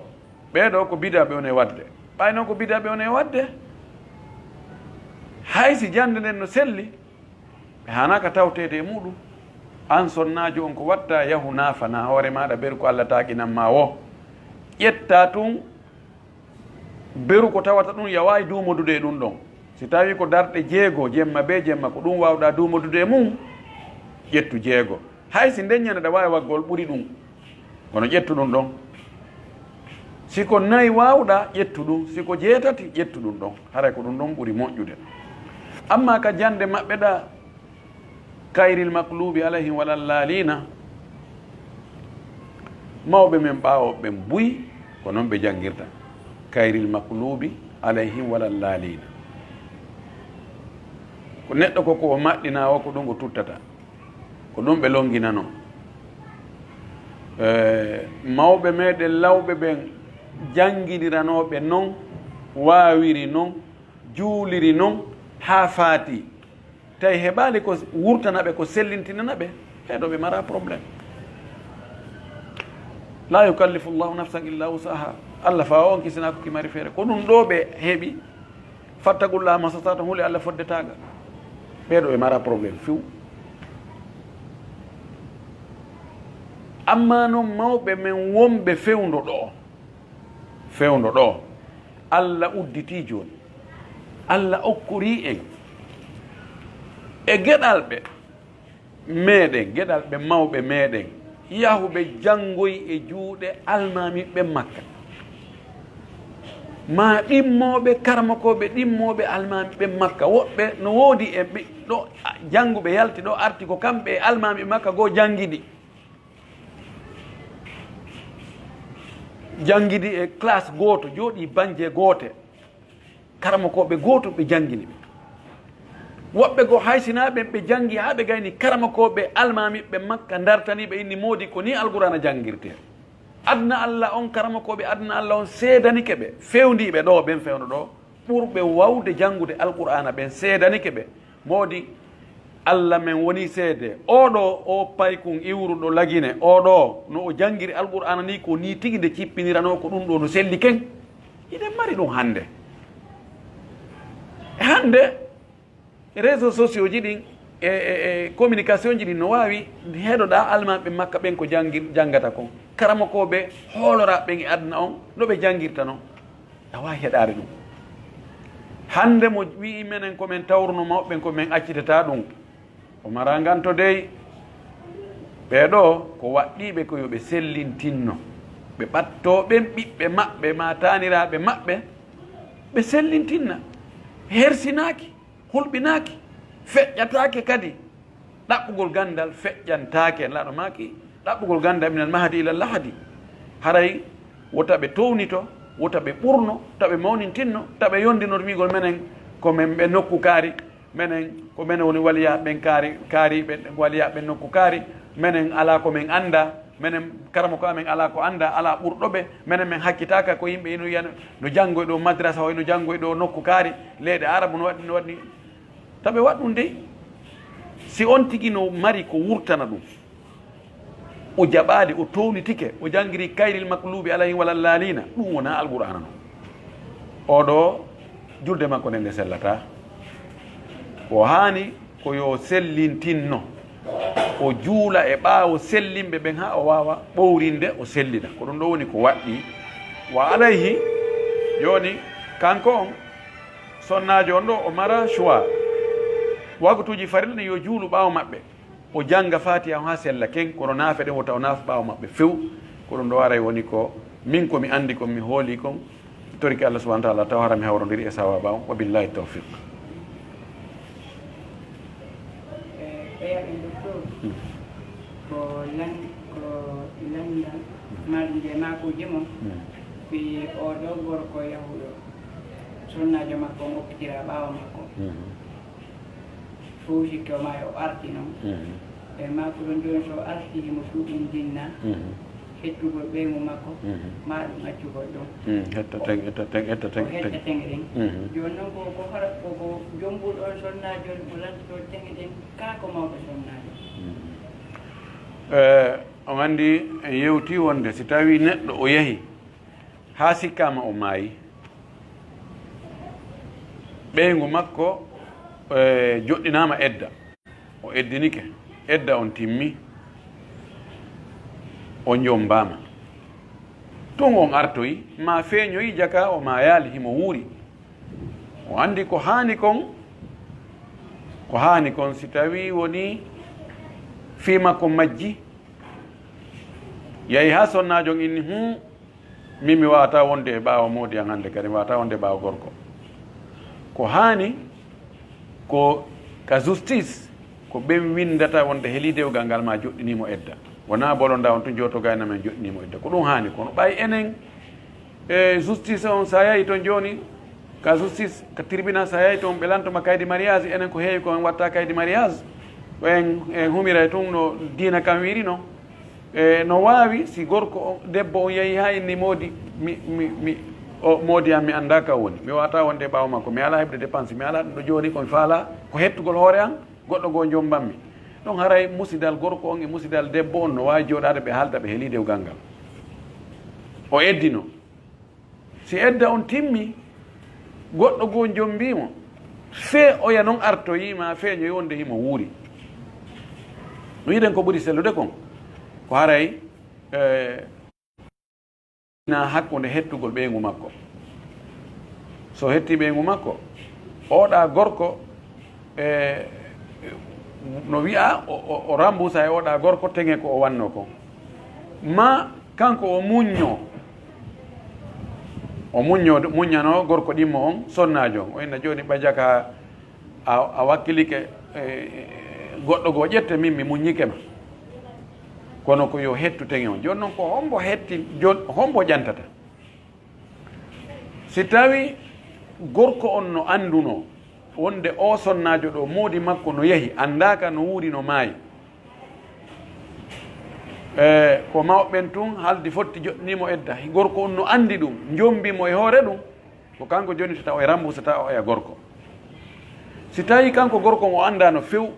ɓeɗo ko bidaɓe one wadde ɓayno ko bidaɓe one wadde hay si jande nden no selli ɓe hanaka tawtede e muɗum an sonnajo on ko watta yahu naafana hoore maɗa beru ko Allah taginanma o ƴetta tun beru ko tawata ɗum yawawi dumodude e ɗum ɗon si tawi ko darɗe 6 jemma be jemma ko ɗum wawɗa dumodude e mum ƴettu 6 hay si ndeññaneɗa wawi waggol ɓuuri ɗum kono ƴettu ɗum ɗon siko 4 wawɗa ƴettu ɗum siko 7 ƴettu ɗum ɗon haray ko ɗum ɗon ɓuuri moƴƴude amma ka jande maɓɓe ɗa kayril maklubi alayhim walallalina mawɓe men ɓawoɓe buy ko noon ɓe janguirta kayril maklubi alayhim walallalina ko neɗɗo koko o maɗɗina o ko ɗum o tuttata ko ɗum ɓe longinano mawɓe meɗen lawɓe ɓen janguidiranoɓe noon wawiri noon juuliri noon ha faati tawi heɓali ko wurtanaɓe ko sellintinanaɓe heɗo ɓe mara probléme la yukallifu llahu nafsan illa wusaha Allah fa on kisina ko kimari feere ko ɗum ɗo ɓe heeɓi fattagullaha masatata huule Allah foddetaga ɓeɗo ɓe mara probléme few amma noon mawɓe men wonɓe fewndo ɗo Allah udditi joni Allah okkuri en e geɗal ɓe meɗen geɗal ɓe mawɓe meɗen yahuɓe janngoy e juuɗe almamiɓe Makka ma ɗimmoɓe karmakoɓe ɗimmoɓe almamiɓe Makka woɓɓe no woodi e ɗo jannguɓe yalti ɗo arti ko kamɓe e almamiɓe Makka goo jangiɗi e classe gooto jooɗi banje goote karmakoɓe gooto ɓe jangini ɓe woɓɓe goo haysinaɓe ɓe jangi ha ɓe gayni karmakoɓe almamiɓe Makka dartaniɓe inni moodi ko ni alqur'ana jangirte adna Allah on karmakoɓe adna Allah on seedanike ɓe fewndiɓe ɗo ɓen fewno ɗo ɓurɓe wawde jangude alqur'ana ɓen seedanike ɓe moodi Allah men woni seede oɗo o paykun iwruɗo lagine oɗo no o jangiri alqur'ana ni ko ni tigi nde cippinirano ko ɗum ɗo no selli ken iɗen mari ɗum hande réseaux sociaux ji ɗin e communication ji ɗin no wawi heɗoɗa almaɓe Makka ɓen ko janggata kon karamakoɓe hoolora ɓen e aduna on no ɓe janguirta noon a wawi heɗare ɗum hande mo wi menen komin tawruno mawɓen komin accitata ɗum o mara ganto dey ɓeɗo ko waɗɗiɓe ko yoɓe sellintinno ɓe ɓatto ɓen ɓiɓɓe maɓɓe ma taniraɓe maɓɓe ɓe sellintinna hersinaki hulɓinaki feƴƴatake kadi ɗaɓɓugol gandal feƴƴantake laɗo maki ɗaɓɓugol gandal minal mahadi ila lahadi haray wotaɓe townito wotaɓe ɓurno taɓe mawnintinno taɓe yondinotmigol menen komin ɓe nokku kaari menen ko menen woni waliyaɓe ɓen kaari ɓe waliyaɓe nokku kaari menen ala komin anda menen karamo ko amen ala ko anda ala ɓurɗoɓe menen min hakkitaka ko yimɓe ino yiyano no janggoy ɗo madrasa o no janggoy ɗo nokku kaari leyɗe arabe no waɗni taɓe waɗ ɗum de si on tigi no mari ko wurtana ɗum o jaɓaali o townitike o janngiri kayril maklubi alayhim wala laalina ɗum wona alqur'ana no oɗo julde makko nde nde sellata ko haani ko yo sellintinno o juula e ɓaawo sellinɓe ɓen ha o wawa ɓowrinde o sellina ko ɗum ɗo woni ko waɗɗi wa alayhi joni kanko on sonnajo on ɗo o mara choix waktuji farilla ne yo juulu ɓaawo maɓɓe o janga fatiha ha sella ken kono naafe ɗen wota o naaf ɓaawo maɓɓe few ko ɗum ɗo waray woni ko min komi andi kon mi hooli kon toriki Allah subhanahu wa ta'ala taw hara mi hawrodiri e sawaba on wa billahi tawfiq ko landa maɗum makuji mon ɓi oɗo gorko yahuɗo sonnajo makko mokkitira ɓaawa makko fo sikki o ma o arti noon e makko ɗon joni so arti mo suuɗindinna hettugol ɓeygu makko ma ɗum accugol ɗon hetta tenge ɗen joni noon ko hara koko jombuɗo on sonnajo mo lantoto tenge ɗen ka ko mawɗo sonnajo on andi en yewti wonde si tawi neɗɗo o yeehi ha sikkama o maayi ɓeygu makko joɗɗinama edda o eddinike edda on timmi o jombama tun on artoyi ma feeñoyi jaka o ma yaali himo wuuri o andi ko haani kon si tawi woni fi makko majji yehi ha sonnajon inni min mi wawata wonde e ɓaawa moodi an hande kadi mi wawata wonde e ɓaawa gorko ko haani ko ka justice ko ɓen windata wonde heelidewgal ngal ma joɗɗinimo edda wona bolonda on tun joto gayna men joɗɗinimo edda ko ɗum haani kono ɓay enen e justice on sa yahi toon joni ka justice ka tribunal sa yahi toon ɓe lantoma kaydi mariage enen ko heewi ko en watta kaydi mariage en humira tun no diina kam wiri no no wawi si gorko debbo on yeehi ha inni moodi moodi am mi anda ka woni mi wawata wonde ɓaawa makko mi ala heɓde dépense mi ala ɗum ɗo joni komi faala ko hettugol hoore an goɗɗo go jombammi ɗon haray musidal gorko on e musidal debbo on no wawi joɗade ɓe haalda ɓe heelidewgal ngal o eddino si edda on timmi goɗɗo go jombimo fee oya noon artoyima feeñoyi wonde himo wuuri no yiɗen ko ɓuuri sellude kon ko haray na hakkude hettugol ɓeygu makko so hetti ɓeygu makko oɗa gorko no wiya o rambusa e oɗa gorko teŋe ko o wanno kon ma kanko o muññano gorko ɗimmo on sonnajo on o inna joni ɓajaka a wakkilike goɗɗo go ƴette min mi muññike ma kono ko yo hettu teŋe on joni noon ko hombo hetti hombo ƴantata si tawi gorko on no anduno wonde o sonnajo ɗo moodi makko no yehi andaka no wuuri no maayi ko mawɓen tun haldi fotti joɗɗinimo edda gorko on no andi ɗum jombimo e hoore ɗum ko kanko joni so taw e rambusata o eya gorko si tawi kanko gorko o anda no few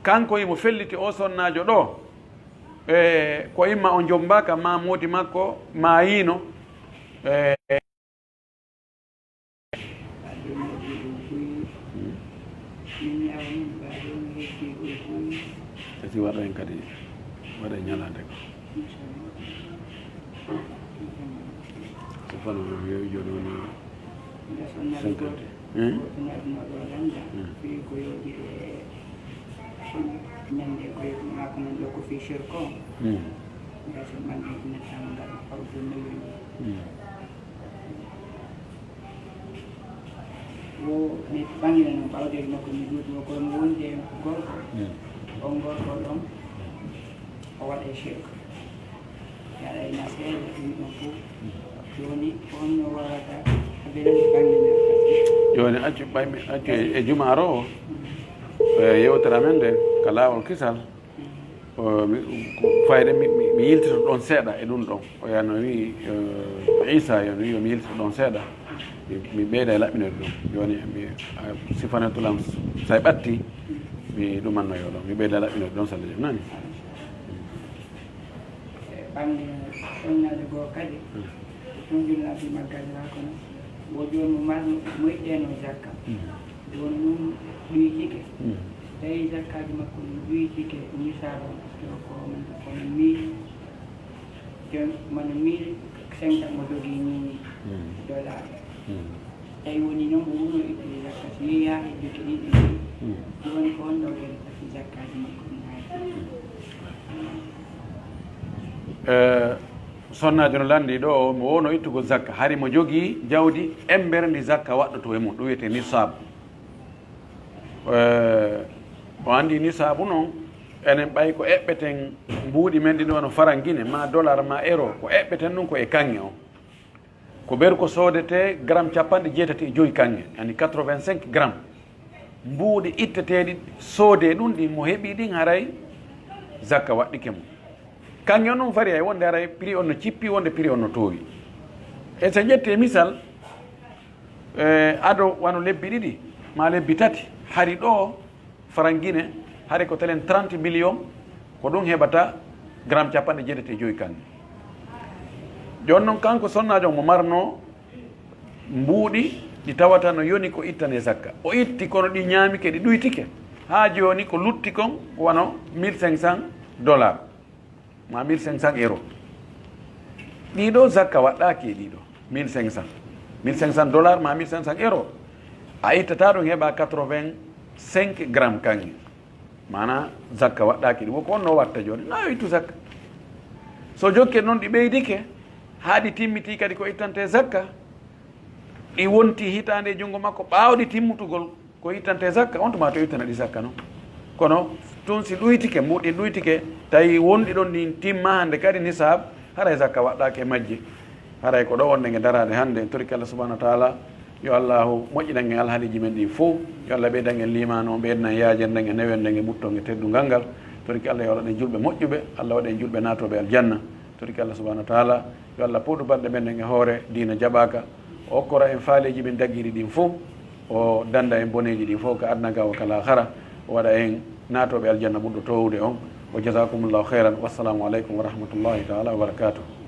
kanko yimo felliti o sonnajo ɗo ko imma o jombaka ma moodi makko maayino si waɗa hen kadi waɗa ñalade ko so fano yewi joni woni 50 ñande koye mako non ɗo ko fi shirko gasa manɗe nettama ngal hawto nawi wo mi ɓangina noon ɓawdel makko mi ɗutimo koye mo wonde gorko on gorko ɗon o waɗe shirko yaɗayna seeɗa ɗum ɗon fof joni on no wawata aɓeɗen ɓangina joni accu e jumaro o yewtere amen nde ka laawol kisal fayde mi yiltito ɗon seeɗa e ɗum ɗon o yano wi Isa yono wi mi yiltito ɗon seeɗa mi ɓeyda e laɓɓinede ɗum joni mi sifanetulam sa e ɓatti mi ɗumannoyo ɗon mi ɓeyda e laɓɓinede ɗon salla jam nani ɓamde sonnade goo kadi ɗum jullaɓi maggalira kono bo joni mo marno moyɗeno zakka joni ɗum ɗuytike tawi zakkaji makko ɗum ɗuytike misaro kono 1000 joni mano 1500 mo jogui ni dollar tawi woni noon mo wuno ittude zakka so yeehi ha hedduki ɗiɗi joni ko honɗo ɓeɗe taki zakkaji makko ɗum sonnajo no landi ɗo mo wono ittugo zakka hari mo jogii jawdi embere ndi zakka waɗɗoto e mum ɗum wiyete nisabu o andi nisabu noon enen ɓay ko eɓɓeten mbuuɗi men ɗin wono farangine ma dollar ma euro ko eɓɓeten ɗum ko e kanŋe o ko ɓeru ko soodete gramme 75 kanŋe yani 85 gramme mbuuɗi itteteɗi soode ɗum ɗi mo heeɓi ɗin haray zakka waɗɗike mum kanŋe on noon fari hay wonde haray prix on no cippi wonde prix on no toowi e so ƴette misal ado wano lebbi ɗiɗi ma lebbi tati hari ɗo farangine hari ko telen 30 million ko ɗum heɓata gramme 75 kanŋe joni noon kanko sonnajo mo marno mbuuɗi ɗi tawata no yoni ko ittane zakka o itti kono ɗi ñaamike ɗi ɗuytike ha joni ko lutti kon wano 1500 dollars ma 1500 euros ɗiɗo zakka waɗɗaki e ɗiɗo 1500 dollars ma 1500 euros a ittata ɗum heɓa 85 gramme kanŋe mana zakka waɗɗaki ɗi woko onno watta joni na ittu zakka so jokke noon ɗi ɓeydike ha ɗi timmiti kadi ko ittante zakka ɗi wonti hitande junngo makko ɓaawɗi timmutugol ko ittante zakka on tuma to ittana ɗi zakka noon kono tun si ɗuytike mbuɗi ɗuytike tawi wonɗi ɗon ɗin timma hande kadi nisab haray zakka waɗɗake majje haray ko ɗo wonde nge darade hande toriki Allah subahanahu wa taala yo allahu moƴƴiɗan en alhaaliji men ɗi fof yo allah ɓeydan en limano ɓeydan yajenden e newenden e ɓuttonge teddungal ngal toriki Allah yo waɗan julɓe moƴƴuɓe allah waɗen julɓe natoɓe aljanna toriki Allah subahanahu wa taala yo allah pooɗu balɗe men e hoore dina jaɓaka o okkora en faaleji min daguiri ɗin fof o danda en boneji ɗi fof ko adnaga o kala hara o waɗa en natoɓe aljanna ɓurɗo towude on o jasakumullahu khairan wassalamu aleykum wa rahmatullahi taala wa barakatuh